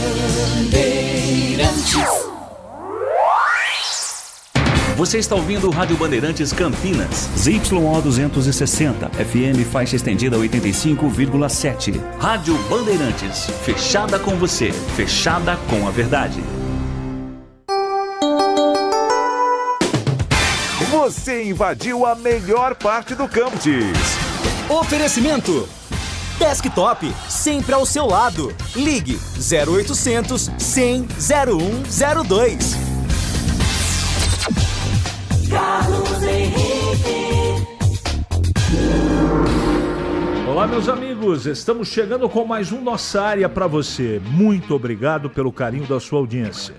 Bandeirantes. Você está ouvindo o Rádio Bandeirantes Campinas. ZYO 260, FM faixa estendida 85,7. Rádio Bandeirantes, fechada com você, fechada com a verdade. Você invadiu a melhor parte do campus. Oferecimento Desktop, sempre ao seu lado. Ligue 0800 100 0102. Carlos Henrique. Olá, meus amigos, estamos chegando com mais um Nossa Área para você. Muito obrigado pelo carinho da sua audiência.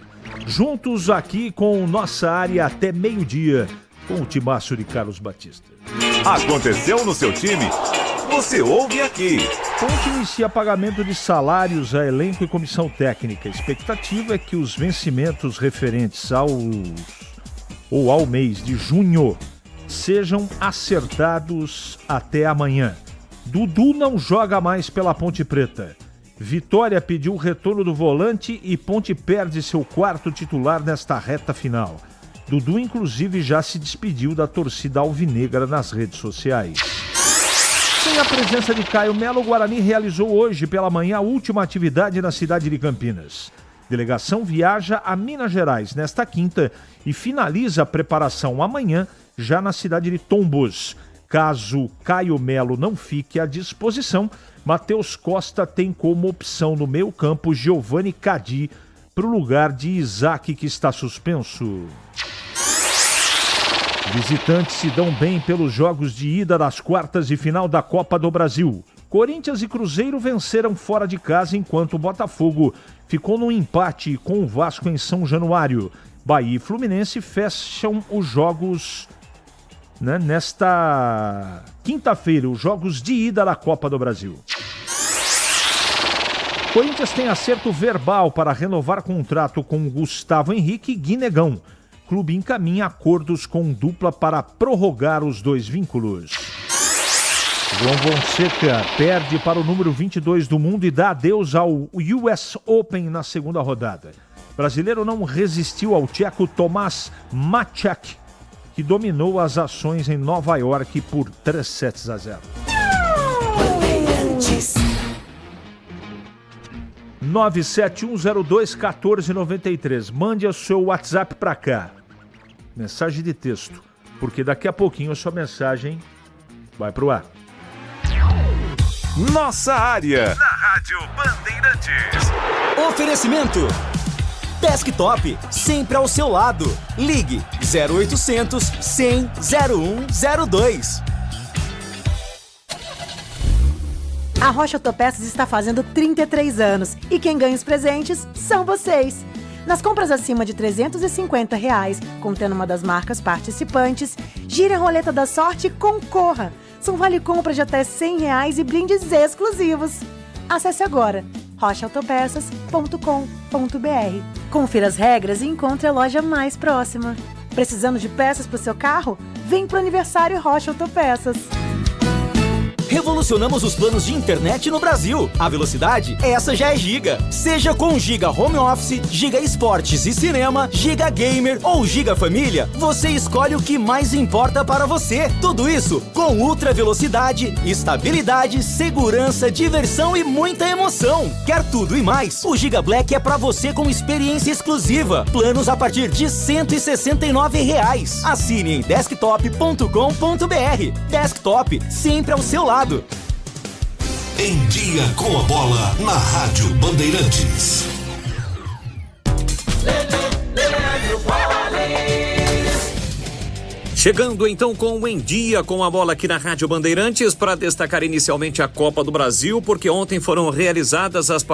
Juntos aqui com Nossa Área até meio-dia, com o timaço de Carlos Batista. Aconteceu no seu time? Você ouve aqui. Ponte inicia pagamento de salários a elenco e comissão técnica. A expectativa é que os vencimentos referentes ao mês de junho sejam acertados até amanhã. Dudu não joga mais pela Ponte Preta. Vitória pediu o retorno do volante e Ponte perde seu quarto titular nesta reta final. Dudu, inclusive, já se despediu da torcida alvinegra nas redes sociais. Sem a presença de Caio Melo, o Guarani realizou hoje pela manhã a última atividade na cidade de Campinas. Delegação viaja a Minas Gerais nesta quinta e finaliza a preparação amanhã, já na cidade de Tombos. Caso Caio Melo não fique à disposição, Matheus Costa tem como opção no meio-campo Giovanni Cadi para o lugar de Isaac, que está suspenso. Visitantes se dão bem pelos jogos de ida das quartas de final da Copa do Brasil. Corinthians e Cruzeiro venceram fora de casa, enquanto o Botafogo ficou num empate com o Vasco em São Januário. Bahia e Fluminense fecham os jogos, nesta quinta-feira, os jogos de ida da Copa do Brasil. Corinthians tem acerto verbal para renovar contrato com Gustavo Henrique e Guinegão. Clube encaminha acordos com dupla para prorrogar os dois vínculos. João Fonseca perde para o número 22 do mundo e dá adeus ao US Open na segunda rodada. Brasileiro não resistiu ao tcheco Tomás Maček, que dominou as ações em Nova York por 3-0. 971021493. Mande o seu WhatsApp para cá. Mensagem de texto, porque daqui a pouquinho a sua mensagem vai pro ar. Nossa Área, na Rádio Bandeirantes. Oferecimento Desktop, sempre ao seu lado. Ligue 0800 100 0102. A Rocha Autopeças está fazendo 33 anos e quem ganha os presentes são vocês. Nas compras acima de R$350, contendo uma das marcas participantes, gire a roleta da sorte e concorra. São vale compra de até R$100 e brindes exclusivos. Acesse agora rochaautopeças.com.br. Confira as regras e encontre a loja mais próxima. Precisando de peças para o seu carro? Vem pro aniversário Rocha Autopeças. Revolucionamos os planos de internet no Brasil. A velocidade, essa já é Giga. Seja com Giga Home Office, Giga Esportes e Cinema, Giga Gamer ou Giga Família, você escolhe o que mais importa para você. Tudo isso com ultra velocidade, estabilidade, segurança, diversão e muita emoção. Quer tudo e mais? O Giga Black é para você com experiência exclusiva. Planos a partir de R$169. Assine em desktop.com.br. Desktop, sempre ao seu lado. Em Dia com a Bola, na Rádio Bandeirantes. Chegando então com o Em Dia com a Bola aqui na Rádio Bandeirantes para destacar inicialmente a Copa do Brasil, porque ontem foram realizadas as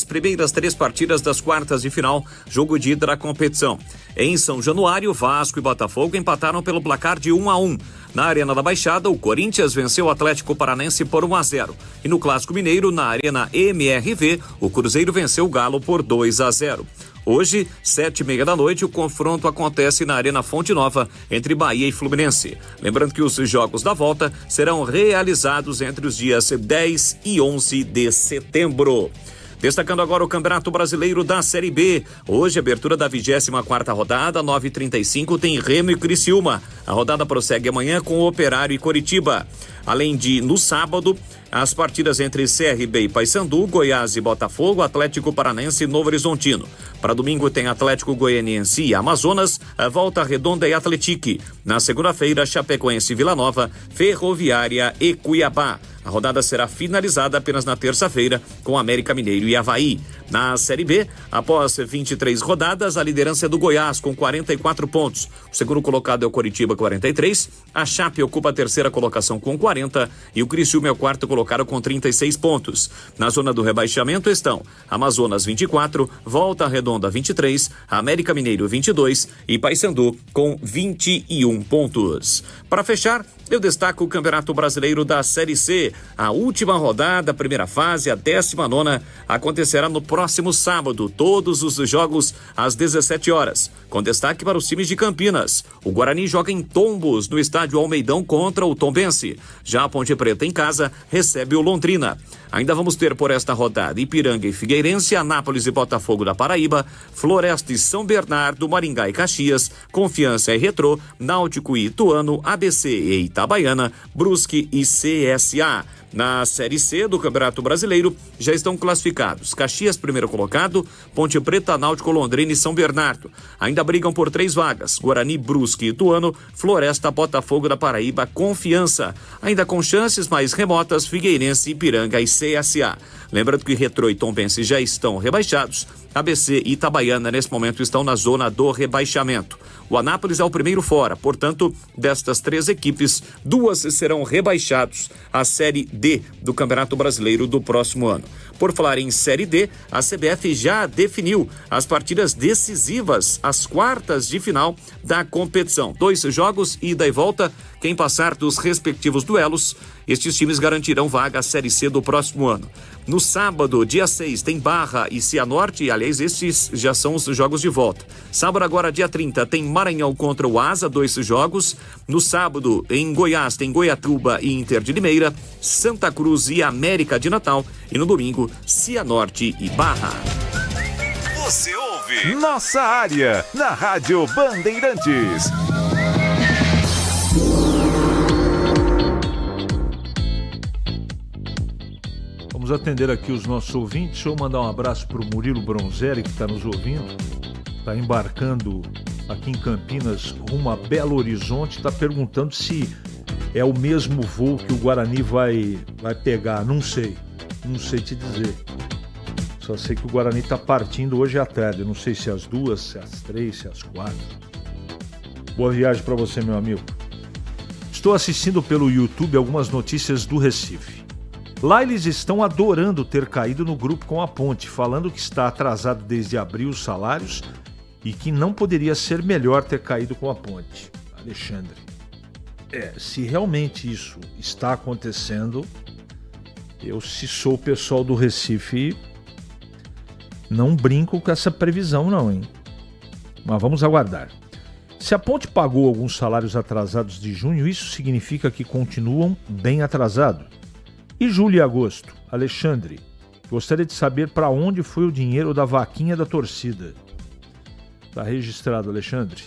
primeiras 3 partidas das quartas de final, jogo de ida da competição. Em São Januário, Vasco e Botafogo empataram pelo placar de 1-1. Na Arena da Baixada, o Corinthians venceu o Atlético Paranense por 1-0. E no Clássico Mineiro, na Arena MRV, o Cruzeiro venceu o Galo por 2-0. Hoje, 7h30 da noite, o confronto acontece na Arena Fonte Nova, entre Bahia e Fluminense. Lembrando que os jogos da volta serão realizados entre os dias 10 e 11 de setembro. Destacando agora o Campeonato Brasileiro da Série B. Hoje, abertura da 24ª rodada, 9h35, tem Remo e Criciúma. A rodada prossegue amanhã com Operário e Coritiba. Além de, no sábado, as partidas entre CRB e Paysandu, Goiás e Botafogo, Atlético Paranense e Novo Horizontino. Para domingo tem Atlético Goianiense e Amazonas, Volta Redonda e Atletique. Na segunda-feira, Chapecoense e Vila Nova, Ferroviária e Cuiabá. A rodada será finalizada apenas na terça-feira com América Mineiro e Avaí. Na Série B, após 23 rodadas, a liderança é do Goiás com 44 pontos. O segundo colocado é o Coritiba, 43. A Chape ocupa a terceira colocação com 40 e o Criciúma é o quarto colocado com 36 pontos. Na zona do rebaixamento estão Amazonas, 24, Volta Redonda, 23, América Mineiro, 22 e Paysandu com 21 pontos. Para fechar, eu destaco o Campeonato Brasileiro da Série C. A última rodada, primeira fase, a 19ª, acontecerá no próximo sábado. Todos os jogos às 17 horas. Com destaque para os times de Campinas. O Guarani joga em Tombos, no estádio Almeidão, contra o Tombense. Já a Ponte Preta, em casa, recebe o Londrina. Ainda vamos ter por esta rodada Ipiranga e Figueirense, Anápolis e Botafogo da Paraíba, Floresta e São Bernardo, Maringá e Caxias, Confiança e Retrô, Náutico e Ituano, ABC e Itabaiana, Brusque e CSA. Na Série C do Campeonato Brasileiro já estão classificados Caxias, primeiro colocado, Ponte Preta, Náutico, Londrina e São Bernardo. Ainda brigam por 3 vagas, Guarani, Brusque e Ituano, Floresta, Botafogo da Paraíba, Confiança. Ainda com chances mais remotas, Figueirense, Ipiranga e CSA. Lembrando que Retrô e Tombense já estão rebaixados, ABC e Itabaiana nesse momento estão na zona do rebaixamento. O Anápolis é o primeiro fora, portanto, destas 3 equipes, 2 serão rebaixados à Série D do Campeonato Brasileiro do próximo ano. Por falar em Série D, a CBF já definiu as partidas decisivas, as quartas de final da competição. 2 jogos, ida e volta. Quem passar dos respectivos duelos, estes times garantirão vaga à Série C do próximo ano. No sábado, dia 6, tem Barra e Cianorte, aliás, estes já são os jogos de volta. Sábado agora, dia 30, tem Maranhão contra o Asa, 2 jogos. No sábado, em Goiás, tem Goiatuba e Inter de Limeira, Santa Cruz e América de Natal. E no domingo, Cianorte e Barra. Você ouve Nossa Área, na Rádio Bandeirantes. Vamos atender aqui os nossos ouvintes. Deixa eu mandar um abraço para o Murilo Bronzeri, que está nos ouvindo. Está embarcando aqui em Campinas rumo a Belo Horizonte. Está perguntando se é o mesmo voo que o Guarani vai pegar. Não sei te dizer. Só sei que o Guarani está partindo hoje à tarde. Não sei se às 2, se às 3, se às 4. Boa viagem para você, meu amigo. Estou assistindo pelo YouTube algumas notícias do Recife. Lá eles estão adorando ter caído no grupo com a Ponte, falando que está atrasado desde abril os salários e que não poderia ser melhor ter caído com a Ponte. Alexandre, se realmente isso está acontecendo, eu, se sou o pessoal do Recife, não brinco com essa previsão não, hein? Mas vamos aguardar. Se a Ponte pagou alguns salários atrasados de junho, isso significa que continuam bem atrasados. E julho e agosto? Alexandre, gostaria de saber para onde foi o dinheiro da vaquinha da torcida. Está registrado, Alexandre.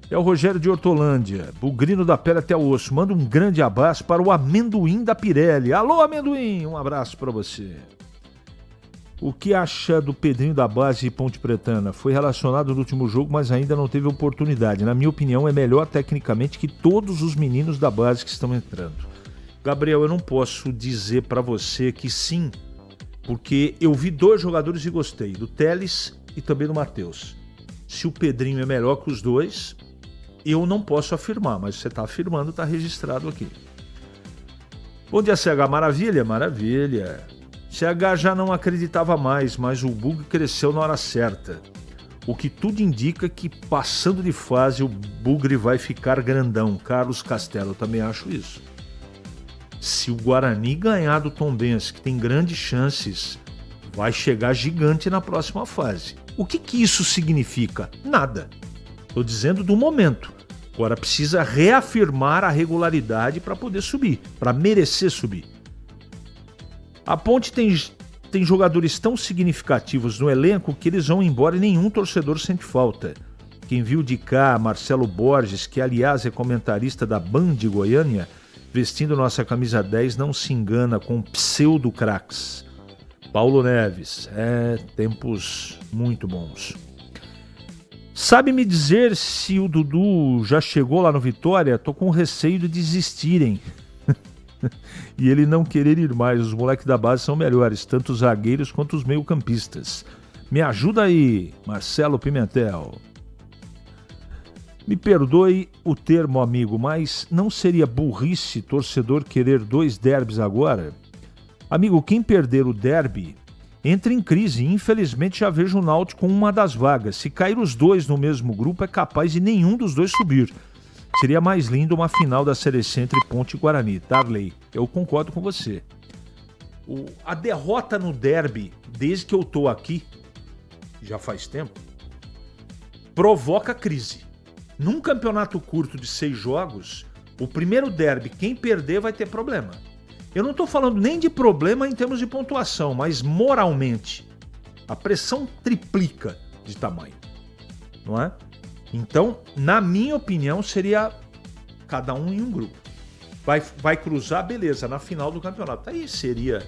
É o Rogério de Hortolândia, bugrino da pele até o osso. Manda um grande abraço para o Amendoim da Pirelli. Alô, Amendoim, um abraço para você. O que acha do Pedrinho da base e Ponte Pretana? Foi relacionado no último jogo, mas ainda não teve oportunidade. Na minha opinião, é melhor tecnicamente que todos os meninos da base que estão entrando. Gabriel, eu não posso dizer para você que sim, porque eu vi 2 jogadores e gostei, do Teles e também do Matheus. Se o Pedrinho é melhor que os 2, eu não posso afirmar, mas você está afirmando, está registrado aqui. Bom dia, CH. Maravilha, maravilha. CH já não acreditava mais, mas o Bug cresceu na hora certa. O que tudo indica que, passando de fase, o Bugre vai ficar grandão. Carlos Castelo, eu também acho isso. Se o Guarani ganhar do Tombense, que tem grandes chances, vai chegar gigante na próxima fase. O que isso significa? Nada. Estou dizendo do momento. Agora precisa reafirmar a regularidade para poder subir, para merecer subir. A Ponte tem tem jogadores tão significativos no elenco que eles vão embora e nenhum torcedor sente falta. Quem viu de cá Marcelo Borges, que aliás é comentarista da Band de Goiânia, vestindo nossa camisa 10, não se engana com pseudo-craques. Paulo Neves, tempos muito bons. Sabe me dizer se o Dudu já chegou lá no Vitória? Tô com receio de desistirem. E ele não querer ir mais. Os moleques da base são melhores, tanto os zagueiros quanto os meio-campistas. Me ajuda aí, Marcelo Pimentel. Me perdoe o termo, amigo, mas não seria burrice torcedor querer 2 derbys agora? Amigo, quem perder o derby entra em crise. Infelizmente já vejo o Náutico com uma das vagas. Se cair os 2 no mesmo grupo, é capaz de nenhum dos 2 subir. Seria mais lindo uma final da Série C entre Ponte e Guarani. Darley, eu concordo com você. A derrota no derby, desde que eu tô aqui, já faz tempo, provoca crise. Num campeonato curto de 6 jogos, o primeiro derby, quem perder vai ter problema. Eu não estou falando nem de problema em termos de pontuação, mas moralmente. A pressão triplica de tamanho, não é? Então, na minha opinião, seria cada um em um grupo. Vai cruzar, beleza, na final do campeonato. Aí seria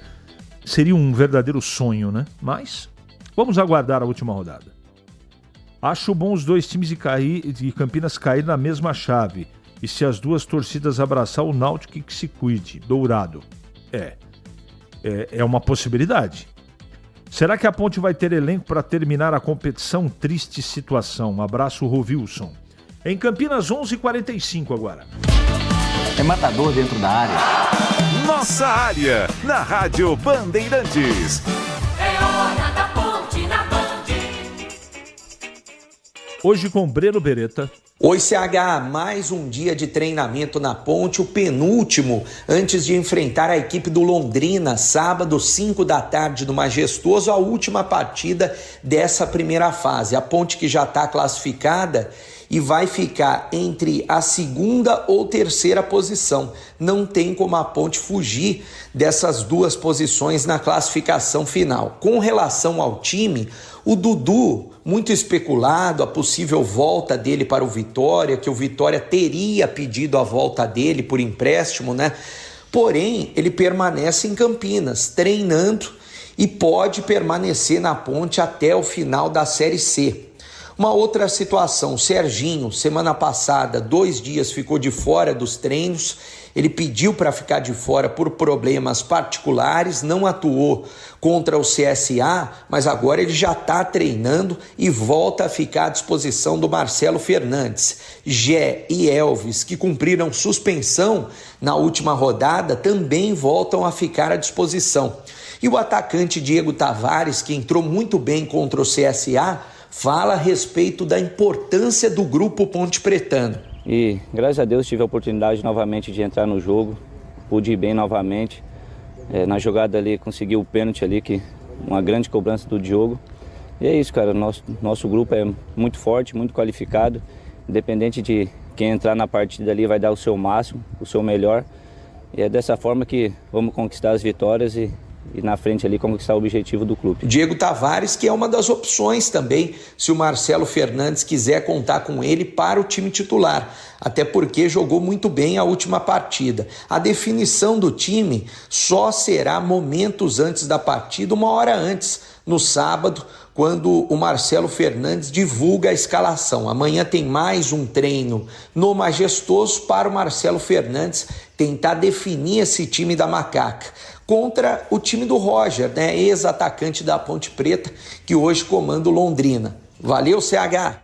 um verdadeiro sonho, né? Mas vamos aguardar a última rodada. Acho bom os 2 times de Campinas cair na mesma chave. E se as 2 torcidas abraçar o Náutico, que se cuide. Dourado. É uma possibilidade. Será que a Ponte vai ter elenco para terminar a competição? Triste situação. Um abraço, Rovilson. Em Campinas, 11h45 agora. É matador dentro da área. Nossa área, na Rádio Bandeirantes. É hora da Ponte na Band. Hoje com Breno Beretta. Oi, CH, mais um dia de treinamento na Ponte, o penúltimo antes de enfrentar a equipe do Londrina, sábado, 5 da tarde, no Majestoso, a última partida dessa primeira fase. A Ponte que já está classificada e vai ficar entre a 2ª ou 3ª posição. Não tem como a Ponte fugir dessas 2 posições na classificação final. Com relação ao time, o Dudu, muito especulado, a possível volta dele para o Vitória, que o Vitória teria pedido a volta dele por empréstimo, né? Porém, ele permanece em Campinas, treinando e pode permanecer na Ponte até o final da Série C. Uma outra situação, o Serginho, semana passada, 2 dias ficou de fora dos treinos. Ele pediu para ficar de fora por problemas particulares, não atuou contra o CSA, mas agora ele já está treinando e volta a ficar à disposição do Marcelo Fernandes. Gé e Elvis, que cumpriram suspensão na última rodada, também voltam a ficar à disposição. E o atacante Diego Tavares, que entrou muito bem contra o CSA, fala a respeito da importância do grupo Ponte Pretano. E graças a Deus tive a oportunidade novamente de entrar no jogo, pude ir bem novamente. Na jogada ali consegui o pênalti ali, que uma grande cobrança do Diogo. E é isso, cara, nosso grupo é muito forte, muito qualificado. Independente de quem entrar na partida ali vai dar o seu máximo, o seu melhor. E é dessa forma que vamos conquistar as vitórias e na frente ali conquistar o objetivo do clube. Diego Tavares, que é uma das opções também, se o Marcelo Fernandes quiser contar com ele para o time titular, até porque jogou muito bem a última partida. A definição do time só será momentos antes da partida, 1 hora antes, no sábado, quando o Marcelo Fernandes divulga a escalação. Amanhã tem mais um treino no Majestoso para o Marcelo Fernandes tentar definir esse time da Macaca contra o time do Roger, né, ex-atacante da Ponte Preta, que hoje comanda o Londrina. Valeu, CH!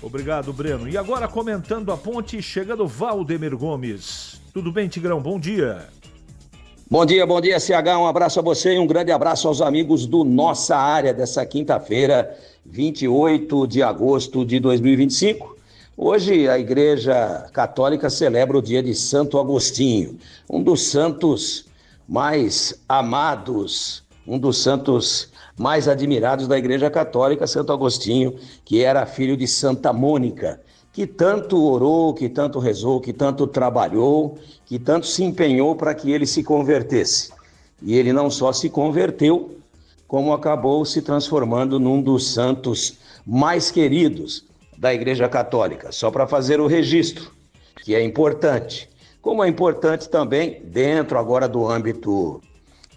Obrigado, Breno. E agora comentando a Ponte, chegando Valdemir Gomes. Tudo bem, Tigrão? Bom dia. Bom dia, CH. Um abraço a você e um grande abraço aos amigos do Nossa Área dessa quinta-feira, 28 de agosto de 2025. Hoje a Igreja Católica celebra o dia de Santo Agostinho, um dos santos mais amados, um dos santos mais admirados da Igreja Católica, Santo Agostinho, que era filho de Santa Mônica, que tanto orou, que tanto rezou, que tanto trabalhou, que tanto se empenhou para que ele se convertesse. E ele não só se converteu, como acabou se transformando num dos santos mais queridos da Igreja Católica. Só para fazer o registro, que é importante. Como é importante também, dentro agora do âmbito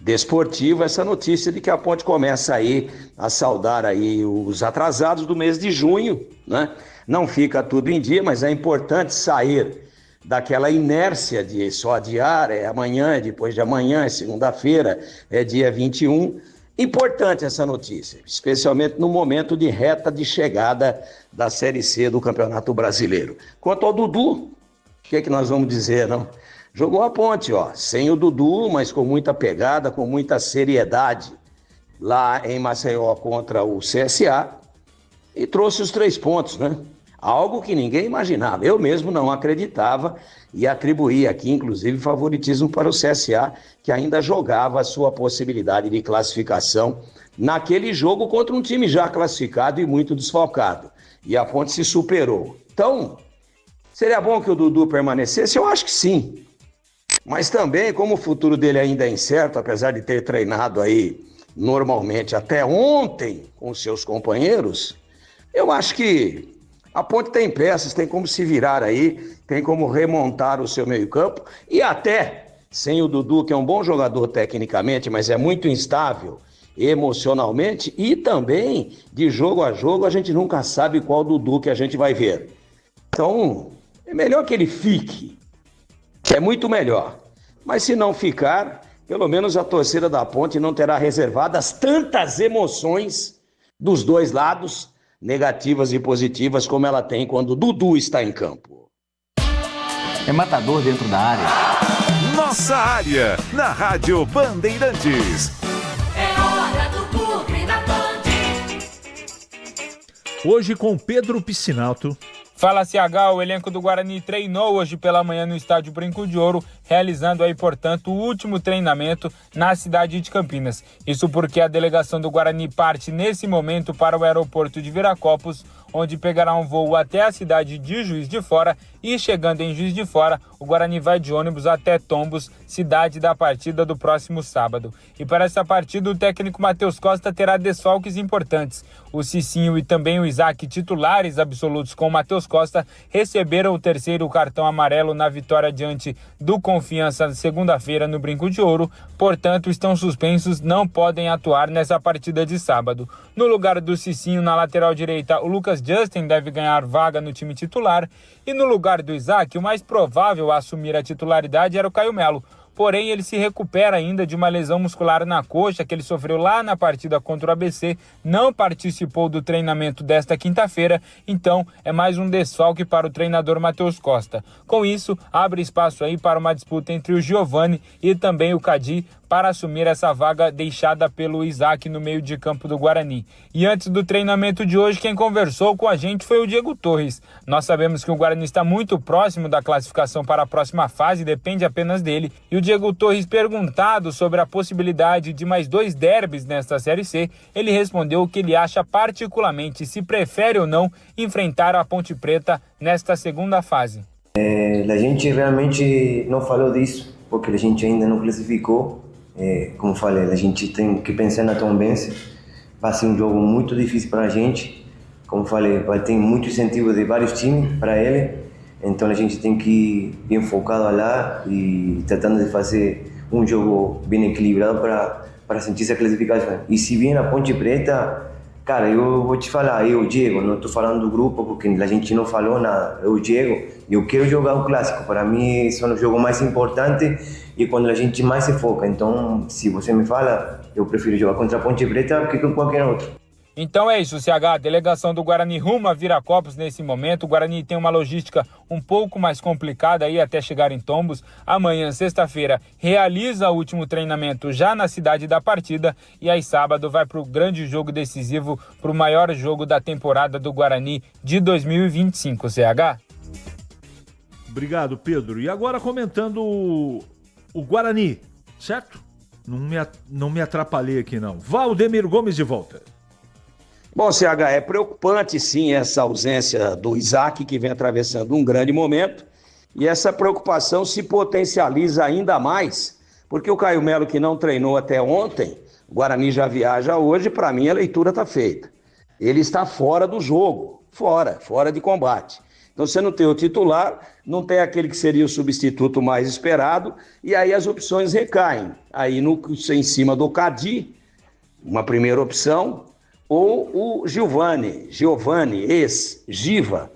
desportivo, essa notícia de que a Ponte começa aí a saudar aí os atrasados do mês de junho, né? Não fica tudo em dia, mas é importante sair daquela inércia de só adiar, é amanhã, é depois de amanhã, é segunda-feira, é dia 21. Importante essa notícia, especialmente no momento de reta de chegada da Série C do Campeonato Brasileiro. Quanto ao Dudu, o que é que nós vamos dizer, não? Jogou a Ponte, ó, sem o Dudu, mas com muita pegada, com muita seriedade, lá em Maceió contra o CSA, e trouxe os 3 pontos, né? Algo que ninguém imaginava. Eu mesmo não acreditava e atribuí aqui, inclusive, favoritismo para o CSA, que ainda jogava a sua possibilidade de classificação naquele jogo contra um time já classificado e muito desfalcado. E a Ponte se superou. Então, seria bom que o Dudu permanecesse? Eu acho que sim. Mas também, como o futuro dele ainda é incerto, apesar de ter treinado aí normalmente até ontem com seus companheiros, eu acho que a Ponte tem peças, tem como se virar aí, tem como remontar o seu meio-campo e até sem o Dudu, que é um bom jogador tecnicamente, mas é muito instável emocionalmente e também de jogo a jogo a gente nunca sabe qual Dudu que a gente vai ver. Então, é melhor que ele fique, é muito melhor. Mas se não ficar, pelo menos a torcida da Ponte não terá reservadas tantas emoções dos dois lados, negativas e positivas, como ela tem quando o Dudu está em campo. É matador dentro da área. Nossa área, na Rádio Bandeirantes. É hora do Bugre na Band. Hoje com Pedro Piscinato. Fala, CH, o elenco do Guarani treinou hoje pela manhã no estádio Brinco de Ouro, realizando aí, portanto, o último treinamento na cidade de Campinas. Isso porque a delegação do Guarani parte nesse momento para o aeroporto de Viracopos, onde pegará um voo até a cidade de Juiz de Fora e, chegando em Juiz de Fora, o Guarani vai de ônibus até Tombos, cidade da partida do próximo sábado. E para essa partida, o técnico Matheus Costa terá desfalques importantes. O Cicinho e também o Isaac, titulares absolutos com o Matheus Costa, receberam o 3º cartão amarelo na vitória diante do Confiança segunda-feira no Brinco de Ouro, portanto estão suspensos, não podem atuar nessa partida de sábado. No lugar do Cicinho, na lateral direita, o Lucas Justin deve ganhar vaga no time titular e no lugar do Isaac, o mais provável a assumir a titularidade era o Caio Melo. Porém, ele se recupera ainda de uma lesão muscular na coxa que ele sofreu lá na partida contra o ABC, não participou do treinamento desta quinta-feira, então é mais um desfalque para o treinador Matheus Costa. Com isso, abre espaço aí para uma disputa entre o Giovani e também o Cadi para assumir essa vaga deixada pelo Isaac no meio de campo do Guarani. E antes do treinamento de hoje, quem conversou com a gente foi o Diego Torres. Nós sabemos que o Guarani está muito próximo da classificação para a próxima fase, depende apenas dele. E o Diego Torres, perguntado sobre a possibilidade de mais 2 derbys nesta Série C, ele respondeu o que ele acha particularmente, se prefere ou não enfrentar a Ponte Preta nesta segunda fase. A gente realmente não falou disso, porque a gente ainda não classificou. Como falei, a gente tem que pensar na Tombense. Vai ser um jogo muito difícil para a gente. Como falei, vai ter muito incentivo de vários times para ele. Então a gente tem que ir bem focado lá e tratando de fazer um jogo bem equilibrado para sentir essa classificação. E se vier a Ponte Preta, cara, eu vou te falar, eu, Diego, não estou falando do grupo porque a gente não falou nada. Eu, Diego, eu quero jogar o clássico. Para mim, esse é o jogo mais importante e quando a gente mais se foca. Então, se você me fala, eu prefiro jogar contra a Ponte Preta do que com qualquer outro. Então é isso, CH, a delegação do Guarani rumo a Viracopos nesse momento. O Guarani tem uma logística um pouco mais complicada aí até chegar em Tombos. Amanhã, sexta-feira, realiza o último treinamento já na cidade da partida e aí sábado vai para o grande jogo decisivo, para o maior jogo da temporada do Guarani de 2025, CH. Obrigado, Pedro. E agora comentando o Guarani, certo? Não me atrapalhei aqui não. Valdemir Gomes de volta. Bom, CH, é preocupante sim essa ausência do Isaac, que vem atravessando um grande momento, e essa preocupação se potencializa ainda mais Porque o Caio Melo, que não treinou até ontem, o Guarani já viaja hoje, para mim a leitura está feita. Ele está fora do jogo, fora de combate. Então você não tem o titular, não tem aquele que seria o substituto mais esperado, e aí as opções recaem. Aí em cima do Cadi, uma primeira opção, ou o Giovani, ex-Giva,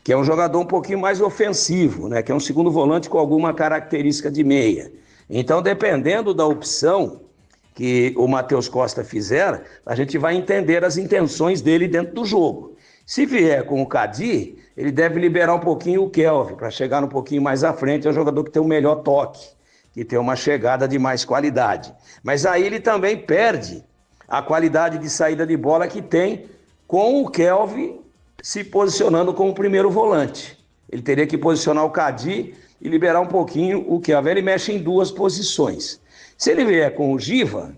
que é um jogador um pouquinho mais ofensivo, né? Que é um segundo volante com alguma característica de meia. Então, dependendo da opção que o Matheus Costa fizer, a gente vai entender as intenções dele dentro do jogo. Se vier com o Cadi, ele deve liberar um pouquinho o Kelvin, para chegar um pouquinho mais à frente, é um jogador que tem um melhor toque, que tem uma chegada de mais qualidade. Mas aí ele também perde a qualidade de saída de bola que tem com o Kelvin se posicionando como primeiro volante. Ele teria que posicionar o Cadi e liberar um pouquinho o Kelvin. Ele mexe em duas posições. Se ele vier com o Giva,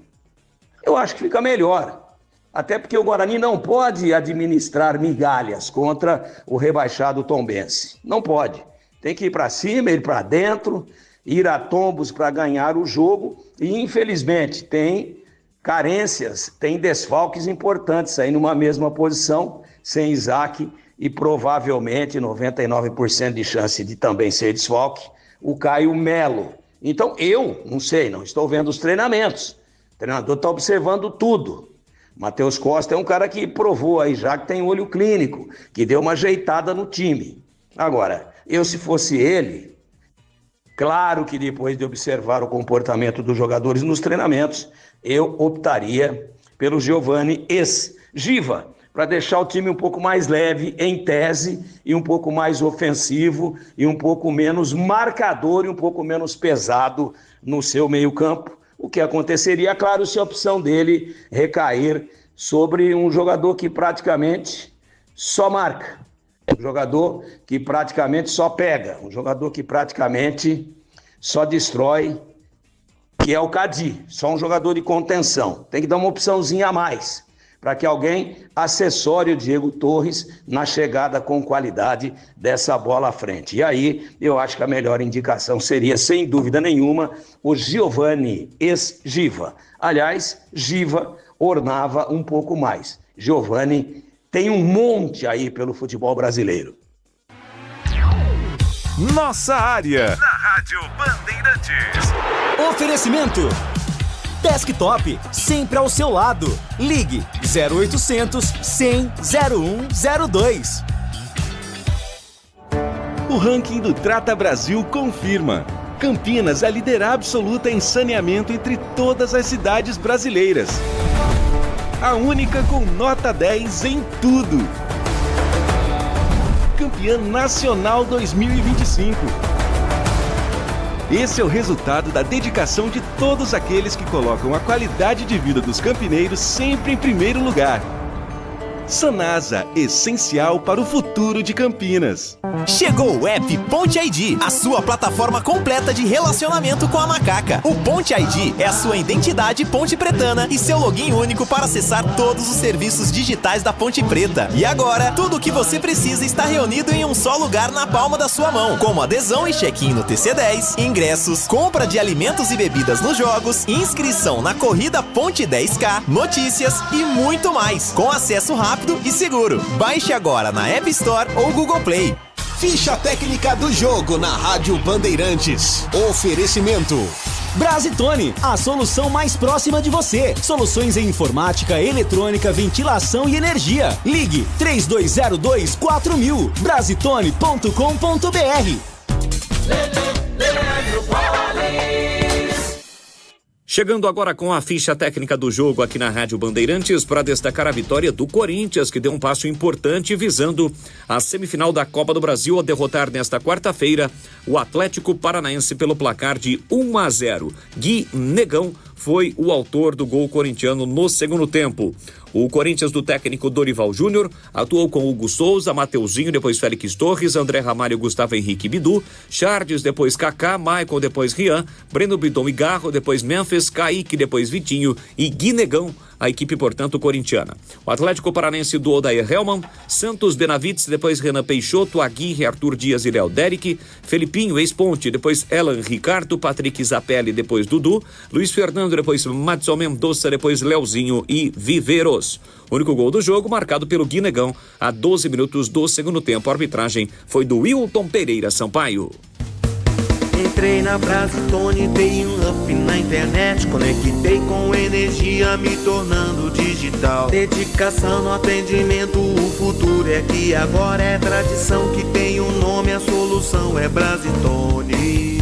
eu acho que fica melhor. Até porque o Guarani não pode administrar migalhas contra o rebaixado Tombense. Não pode. Tem que ir para cima, ir para dentro, ir a tombos para ganhar o jogo. E, infelizmente, tem carências, tem desfalques importantes aí numa mesma posição, sem Isaac e provavelmente 99% de chance de também ser desfalque, o Caio Melo. Então eu não sei, não estou vendo os treinamentos. O treinador está observando tudo. Matheus Costa é um cara que provou aí já que tem olho clínico, que deu uma ajeitada no time. Agora, eu se fosse ele, claro que depois de observar o comportamento dos jogadores nos treinamentos, eu optaria pelo Giovani ex-Giva, para deixar o time um pouco mais leve, em tese, e um pouco mais ofensivo, e um pouco menos marcador, e um pouco menos pesado no seu meio-campo. O que aconteceria, claro, se a opção dele recair sobre um jogador que praticamente só marca, um jogador que praticamente só pega, um jogador que praticamente só destrói, que é o Cadi, só um jogador de contenção. Tem que dar uma opçãozinha a mais, para que alguém assessore o Diego Torres na chegada com qualidade dessa bola à frente. E aí, eu acho que a melhor indicação seria, sem dúvida nenhuma, o Giovani ex-Giva. Aliás, Giva ornava um pouco mais. Giovani tem um monte aí pelo futebol brasileiro. Nossa área, na Rádio Bandeirantes. Oferecimento Desktop, sempre ao seu lado. Ligue 0800 100 0102. O ranking do Trata Brasil confirma. Campinas é líder absoluta em saneamento entre todas as cidades brasileiras. A única com nota 10 em tudo. Campeã nacional 2025. Esse é o resultado da dedicação de todos aqueles que colocam a qualidade de vida dos campineiros sempre em primeiro lugar. Sanasa, essencial para o futuro de Campinas. Chegou o app Ponte ID, a sua plataforma completa de relacionamento com a macaca. O Ponte ID é a sua identidade ponte pretana e seu login único para acessar todos os serviços digitais da Ponte Preta. E agora, tudo o que você precisa está reunido em um só lugar na palma da sua mão, como adesão e check-in no TC10, ingressos, compra de alimentos e bebidas nos jogos, inscrição na corrida Ponte 10K, notícias e muito mais, com acesso rápido e seguro. Baixe agora na App Store ou Google Play. Ficha técnica do jogo na Rádio Bandeirantes. Oferecimento Brasitone, a solução mais próxima de você. Soluções em informática, eletrônica, ventilação e energia. Ligue 3202-4000. Brasitone.com.br. Chegando agora com a ficha técnica do jogo aqui na Rádio Bandeirantes para destacar a vitória do Corinthians, que deu um passo importante visando a semifinal da Copa do Brasil ao derrotar nesta quarta-feira o Atlético Paranaense pelo placar de 1-0. Gui Negão foi o autor do gol corintiano no segundo tempo. O Corinthians do técnico Dorival Júnior atuou com Hugo Souza, Mateuzinho, depois Félix Torres, André Ramalho, Gustavo Henrique Bidu, Charles, depois Kaká, Michael, depois Rian, Breno Bidon e Garro, depois Memphis, Kaique, depois Vitinho e Gui Negão a equipe, portanto, corintiana. O Atlético Paranense do Odair Hellmann, Santos Benavides, depois Renan Peixoto, Aguirre, Arthur Dias e Léo Derek, Felipinho, ex-Ponte, depois Elan Ricardo, Patrick Zapelli, depois Dudu, Luiz Fernando, depois Madson Mendonça, depois Leozinho e Viveiros. O único gol do jogo marcado pelo Guinegão a 12 minutos do segundo tempo. A arbitragem foi do Wilton Pereira Sampaio. Entrei na Brasitone, dei um up na internet, conectei com energia, me tornando digital. Dedicação no atendimento, o futuro é que agora é tradição, que tem um nome, a solução é Brasitone.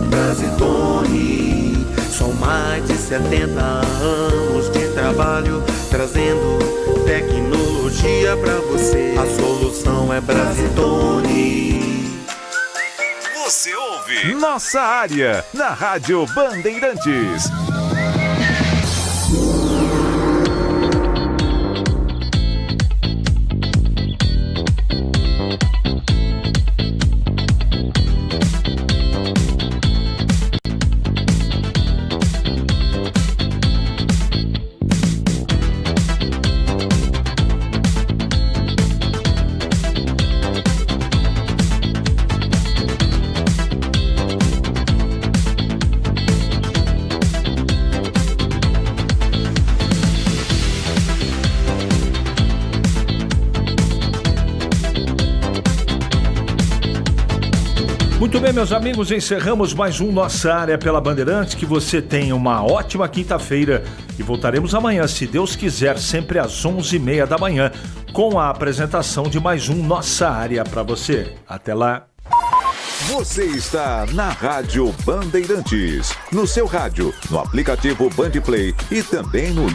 Brasitone, são mais de 70 anos de trabalho, trazendo tecnologia pra você. A solução é Brasitone. Você ouve Nossa Área, na Rádio Bandeirantes. Muito bem, meus amigos, encerramos mais um Nossa Área pela Bandeirantes. Que você tenha uma ótima quinta-feira e voltaremos amanhã, se Deus quiser, sempre às 11h30 da manhã, com a apresentação de mais um Nossa Área para você. Até lá. Você está na Rádio Bandeirantes, no seu rádio, no aplicativo Bandplay e também no